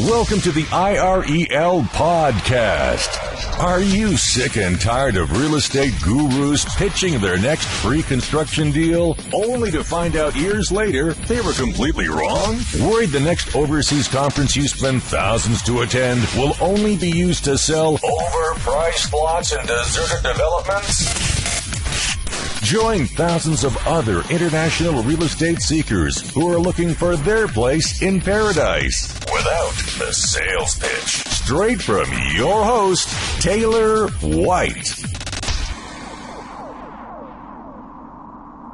Welcome to the IREL podcast. Are you sick and tired of real estate gurus pitching their next free construction deal, only to find out years later they were completely wrong? Worried the next overseas conference you spend thousands to attend will only be used to sell overpriced lots in deserted developments? Join thousands of other international real estate seekers who are looking for their place in paradise without the sales pitch. Straight from your host, Taylor White.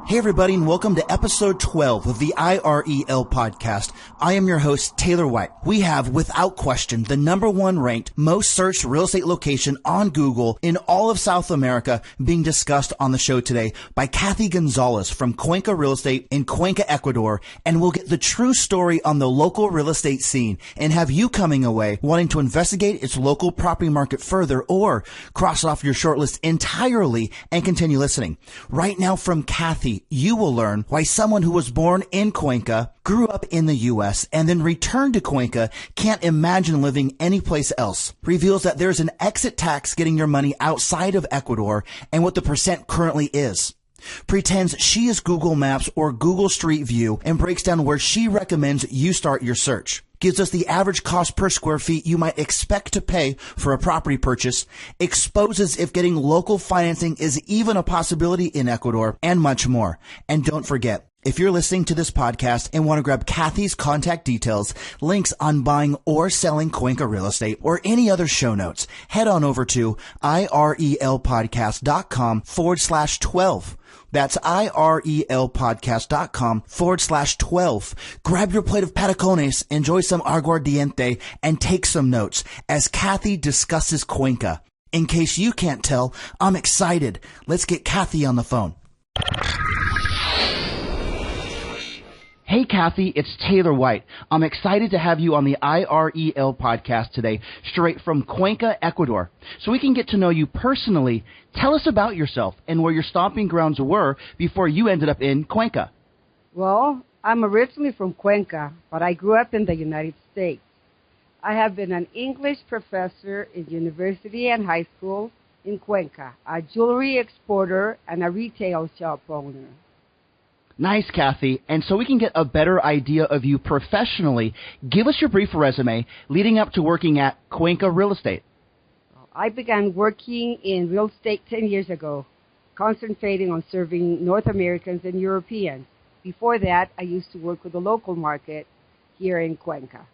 Hey everybody, and welcome to episode 12 of the IREL podcast. I am your host, Taylor White. We have, without question, the number one ranked most searched real estate location on Google in all of South America being discussed on the show today by Kathy Gonzalez from Cuenca Real Estate in Cuenca, Ecuador, and we'll get the true story on the local real estate scene and have you coming away wanting to investigate its local property market further or cross off your shortlist entirely and continue listening. Right now from Kathy, you will learn why someone who was born in Cuenca, grew up in the U.S., and then returned to Cuenca can't imagine living anyplace else. Reveals that there's an exit tax getting your money outside of Ecuador and what the percent currently is. Pretends she is Google Maps or Google Street View and breaks down where she recommends you start your search. Gives us the average cost per square feet you might expect to pay for a property purchase, exposes if getting local financing is even a possibility in Ecuador, and much more. And don't forget, if you're listening to this podcast and want to grab Kathy's contact details, links on buying or selling Cuenca real estate, or any other show notes, head on over to irelpodcast.com/12. That's irelpodcast.com/12. Grab your plate of patacones, enjoy some aguardiente, and take some notes as Kathy discusses Cuenca. In case you can't tell, I'm excited. Let's get Kathy on the phone. Hey Kathy, it's Taylor White. I'm excited to have you on the IREL podcast today, straight from Cuenca, Ecuador. So we can get to know you personally. Tell us about yourself and where your stomping grounds were before you ended up in Cuenca. Well, I'm originally from Cuenca, but I grew up in the United States. I have been an English professor in university and high school in Cuenca, a jewelry exporter, and a retail shop owner. Nice, Kathy. And so we can get a better idea of you professionally, give us your brief resume leading up to working at Cuenca Real Estate. I began working in real estate 10 years ago, concentrating on serving North Americans and Europeans. Before that, I used to work with the local market here in Cuenca.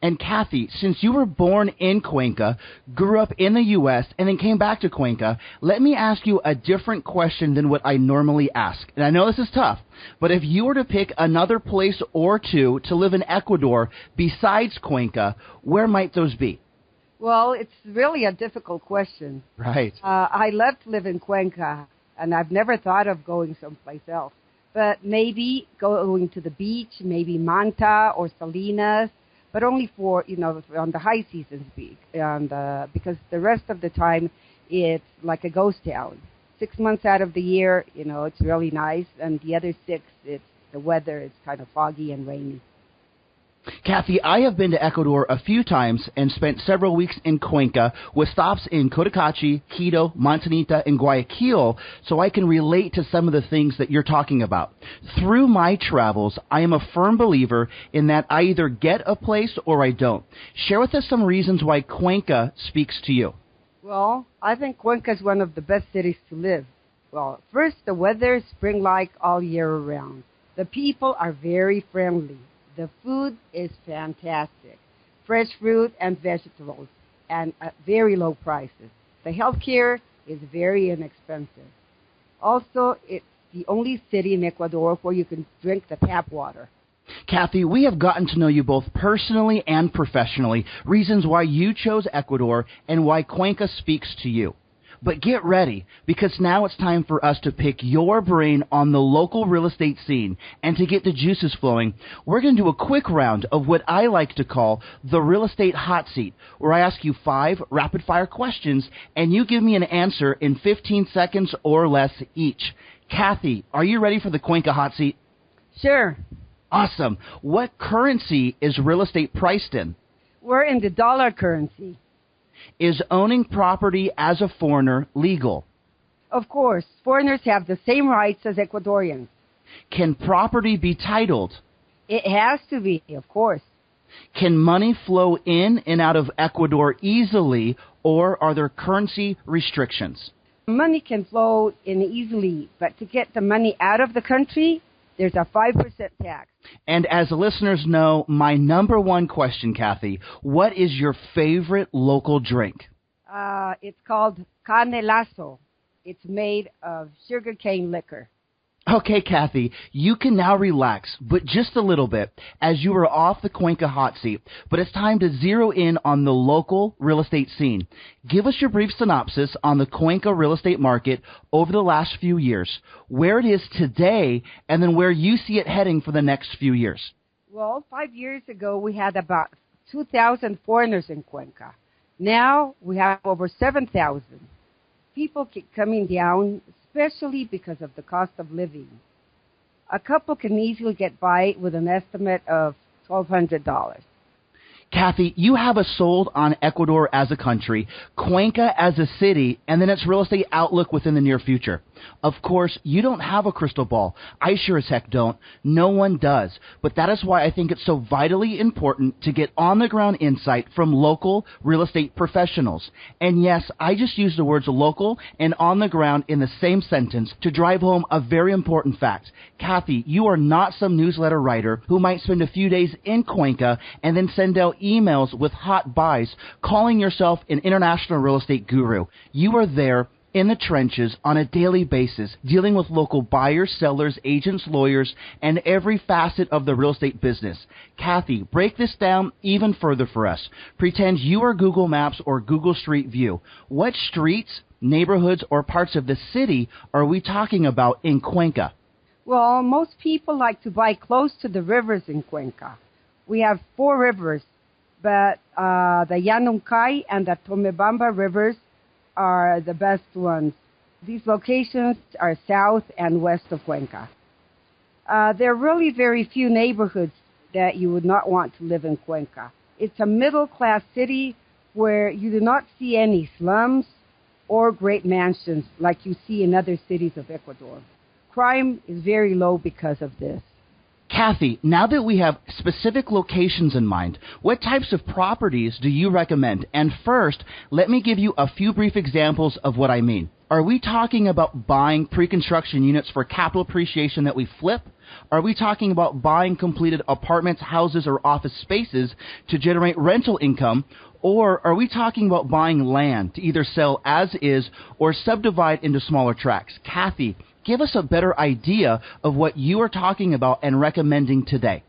And Kathy, since you were born in Cuenca, grew up in the U.S., and then came back to Cuenca, let me ask you a different question than what I normally ask. And I know this is tough, but if you were to pick another place or two to live in Ecuador besides Cuenca, where might those be? Well, it's really a difficult question. Right. I love to live in Cuenca, and I've never thought of going someplace else. But maybe going to the beach, maybe Manta or Salinas, but only for, on the high season speak, and because the rest of the time it's like a ghost town. 6 months out of the year, it's really nice, and the other 6, the weather is kind of foggy and rainy. Kathy, I have been to Ecuador a few times and spent several weeks in Cuenca with stops in Cotacachi, Quito, Montanita, and Guayaquil, so I can relate to some of the things that you're talking about. Through my travels, I am a firm believer in that I either get a place or I don't. Share with us some reasons why Cuenca speaks to you. Well, I think Cuenca is one of the best cities to live. Well, first, the weather is spring-like all year round. The people are very friendly. The food is fantastic. Fresh fruit and vegetables, and at very low prices. The healthcare is very inexpensive. Also, it's the only city in Ecuador where you can drink the tap water. Kathy, we have gotten to know you both personally and professionally, reasons why you chose Ecuador and why Cuenca speaks to you. But get ready, because now it's time for us to pick your brain on the local real estate scene. And to get the juices flowing, we're going to do a quick round of what I like to call the real estate hot seat, where I ask you 5 rapid-fire questions, and you give me an answer in 15 seconds or less each. Kathy, are you ready for the Cuenca hot seat? Sure. Awesome. What currency is real estate priced in? We're in the dollar currency. Is owning property as a foreigner legal? Of course, foreigners have the same rights as Ecuadorians. Can property be titled? It has to be, of course. Can money flow in and out of Ecuador easily, or are there currency restrictions? Money can flow in easily, but to get the money out of the country, there's a 5% tax. And as listeners know, my number one question, Kathy, what is your favorite local drink? It's called canelazo. It's made of sugarcane liquor. Okay, Kathy, you can now relax, but just a little bit, as you are off the Cuenca hot seat. But it's time to zero in on the local real estate scene. Give us your brief synopsis on the Cuenca real estate market over the last few years, where it is today, and then where you see it heading for the next few years. Well, 5 years ago, we had about 2,000 foreigners in Cuenca. Now, we have over 7,000. People keep coming down, especially because of the cost of living. A couple can easily get by with an estimate of $1,200. Kathy, you have us sold on Ecuador as a country, Cuenca as a city, and then its real estate outlook within the near future. Of course, you don't have a crystal ball. I sure as heck don't. No one does. But that is why I think it's so vitally important to get on-the-ground insight from local real estate professionals. And yes, I just used the words local and on-the-ground in the same sentence to drive home a very important fact. Kathy, you are not some newsletter writer who might spend a few days in Cuenca and then send out emails with hot buys calling yourself an international real estate guru. You are there in the trenches on a daily basis, dealing with local buyers, sellers, agents, lawyers, and every facet of the real estate business. Kathy, break this down even further for us. Pretend you are Google Maps or Google Street View. What streets, neighborhoods, or parts of the city are we talking about in Cuenca? Well, most people like to buy close to the rivers in Cuenca. We have 4 rivers, but the Yanuncay and the Tomebamba rivers are the best ones. These locations are south and west of Cuenca. There are really very few neighborhoods that you would not want to live in Cuenca. It's a middle-class city where you do not see any slums or great mansions like you see in other cities of Ecuador. Crime is very low because of this. Kathy, now that we have specific locations in mind, what types of properties do you recommend? And first, let me give you a few brief examples of what I mean. Are we talking about buying pre-construction units for capital appreciation that we flip? Are we talking about buying completed apartments, houses, or office spaces to generate rental income? Or are we talking about buying land to either sell as is or subdivide into smaller tracts? Kathy, give us a better idea of what you are talking about and recommending today.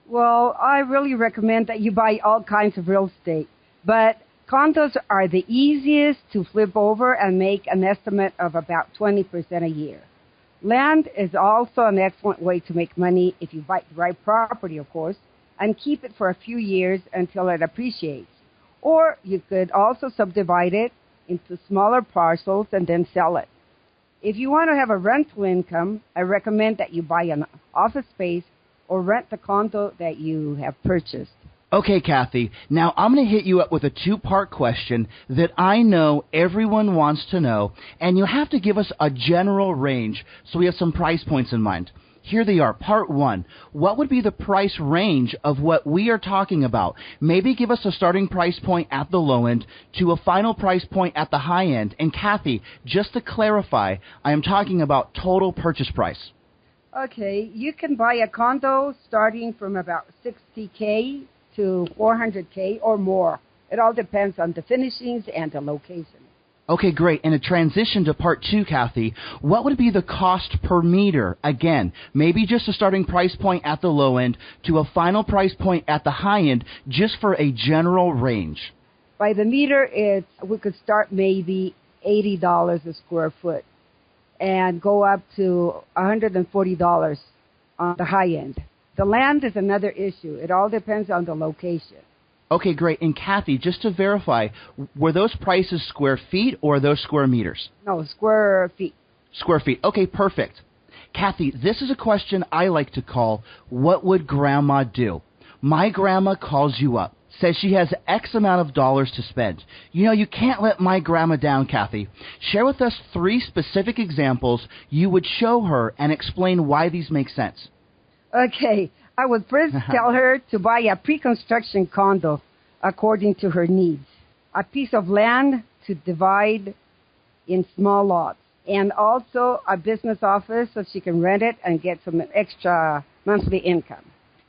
Well, I really recommend that you buy all kinds of real estate, but condos are the easiest to flip over and make an estimate of about 20% a year. Land is also an excellent way to make money if you buy the right property, of course, and keep it for a few years until it appreciates. Or you could also subdivide it into smaller parcels and then sell it. If you want to have a rental income, I recommend that you buy an office space or rent the condo that you have purchased. Okay, Kathy, now I'm going to hit you up with a 2-part question that I know everyone wants to know, and you have to give us a general range so we have some price points in mind. Here they are. Part 1. What would be the price range of what we are talking about? Maybe give us a starting price point at the low end to a final price point at the high end. And Kathy, just to clarify, I am talking about total purchase price. Okay, you can buy a condo starting from about $60K to $400K or more. It all depends on the finishings and the location. Okay, great. And a transition to part 2, Kathy, what would be the cost per meter? Again, maybe just a starting price point at the low end to a final price point at the high end, just for a general range. By the meter, we could start maybe $80 a square foot and go up to $140 on the high end. The land is another issue. It all depends on the location. Okay, great. And Kathy, just to verify, were those prices square feet or are those square meters? No, square feet. Square feet. Okay, perfect. Kathy, this is a question I like to call, what would Grandma do? My grandma calls you up, says she has X amount of dollars to spend. You know, you can't let my grandma down, Kathy. Share with us 3 specific examples you would show her and explain why these make sense. Okay, I would first tell her to buy a pre-construction condo according to her needs. A piece of land to divide in small lots. And also a business office so she can rent it and get some extra monthly income.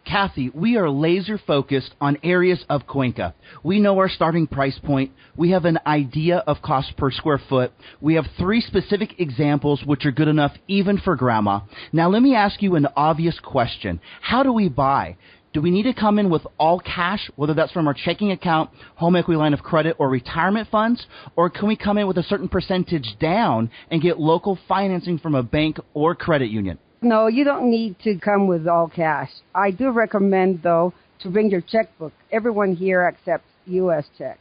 Kathy, we are laser focused on areas of Cuenca. We know our starting price point. We have an idea of cost per square foot. We have 3 specific examples which are good enough even for grandma. Now let me ask you an obvious question. How do we buy? Do we need to come in with all cash, whether that's from our checking account, home equity line of credit, or retirement funds? Or can we come in with a certain percentage down and get local financing from a bank or credit union? No, you don't need to come with all cash. I do recommend, though, to bring your checkbook. Everyone here accepts U.S. checks.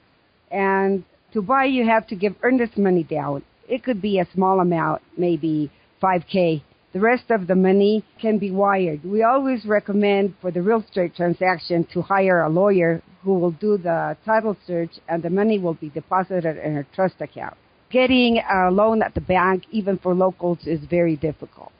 And to buy, you have to give earnest money down. It could be a small amount, maybe $5,000. The rest of the money can be wired. We always recommend for the real estate transaction to hire a lawyer who will do the title search, and the money will be deposited in a trust account. Getting a loan at the bank, even for locals, is very difficult.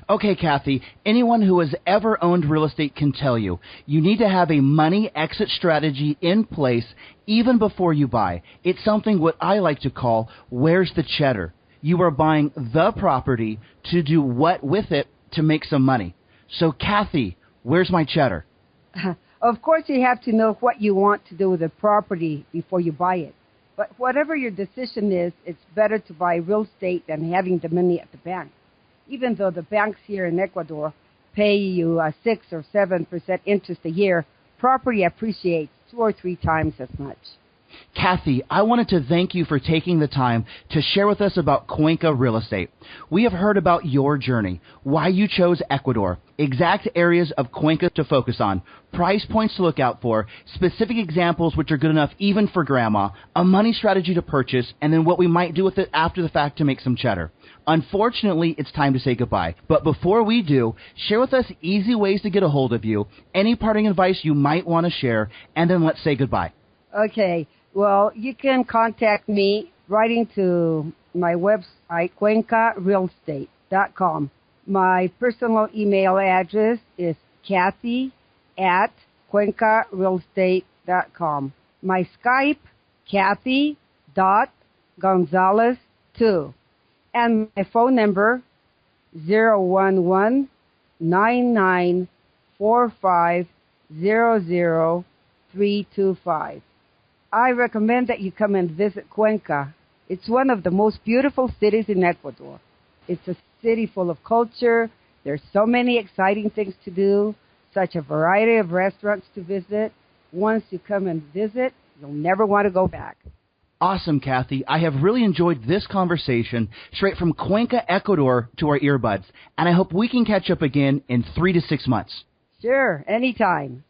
Okay, Kathy, anyone who has ever owned real estate can tell you, you need to have a money exit strategy in place even before you buy. It's something what I like to call, where's the cheddar? You are buying the property to do what with it to make some money. So, Kathy, where's my cheddar? Of course, you have to know what you want to do with the property before you buy it. But whatever your decision is, it's better to buy real estate than having the money at the bank. Even though the banks here in Ecuador pay you 6 or 7% interest a year, property appreciates 2 or 3 times as much. Kathy, I wanted to thank you for taking the time to share with us about Cuenca real estate. We have heard about your journey, why you chose Ecuador, exact areas of Cuenca to focus on, price points to look out for, specific examples which are good enough even for grandma, a money strategy to purchase, and then what we might do with it after the fact to make some cheddar. Unfortunately, it's time to say goodbye. But before we do, share with us easy ways to get a hold of you, any parting advice you might want to share, and then let's say goodbye. Okay. Well, you can contact me writing to my website, cuencarealestate.com. My personal email address is Kathy@cuencarealestate.com. My Skype, Kathy.Gonzalez2. And my phone number, 011-9945-00325. I recommend that you come and visit Cuenca. It's one of the most beautiful cities in Ecuador. It's a city full of culture. There's so many exciting things to do, such a variety of restaurants to visit. Once you come and visit, you'll never want to go back. Awesome, Kathy. I have really enjoyed this conversation straight from Cuenca, Ecuador to our earbuds, and I hope we can catch up again in 3 to 6 months. Sure, anytime.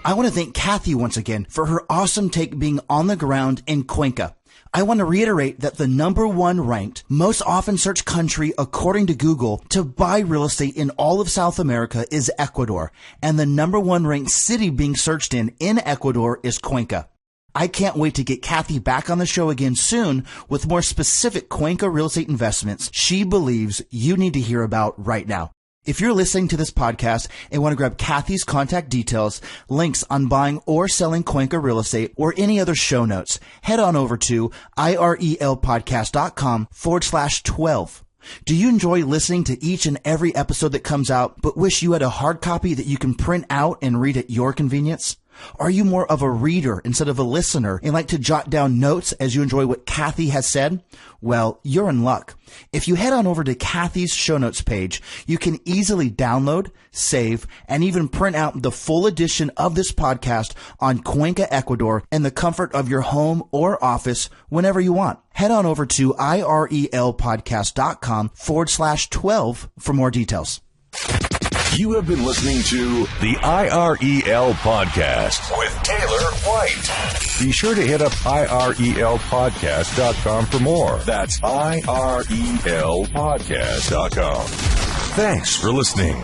I want to thank Kathy once again for her awesome take being on the ground in Cuenca. I want to reiterate that the #1 ranked most often searched country according to Google to buy real estate in all of South America is Ecuador, and the #1 ranked city being searched in Ecuador is Cuenca. I can't wait to get Kathy back on the show again soon with more specific Cuenca real estate investments she believes you need to hear about right now. If you're listening to this podcast and want to grab Kathy's contact details, links on buying or selling Cuenca real estate, or any other show notes, head on over to irelpodcast.com/12. Do you enjoy listening to each and every episode that comes out, but wish you had a hard copy that you can print out and read at your convenience? Are you more of a reader instead of a listener and like to jot down notes as you enjoy what Kathy has said? Well, you're in luck. If you head on over to Kathy's show notes page, you can easily download, save, and even print out the full edition of this podcast on Cuenca, Ecuador in the comfort of your home or office whenever you want. Head on over to irelpodcast.com/12 for more details. You have been listening to the IREL Podcast with Taylor White. Be sure to hit up irelpodcast.com for more. That's irelpodcast.com. Thanks for listening.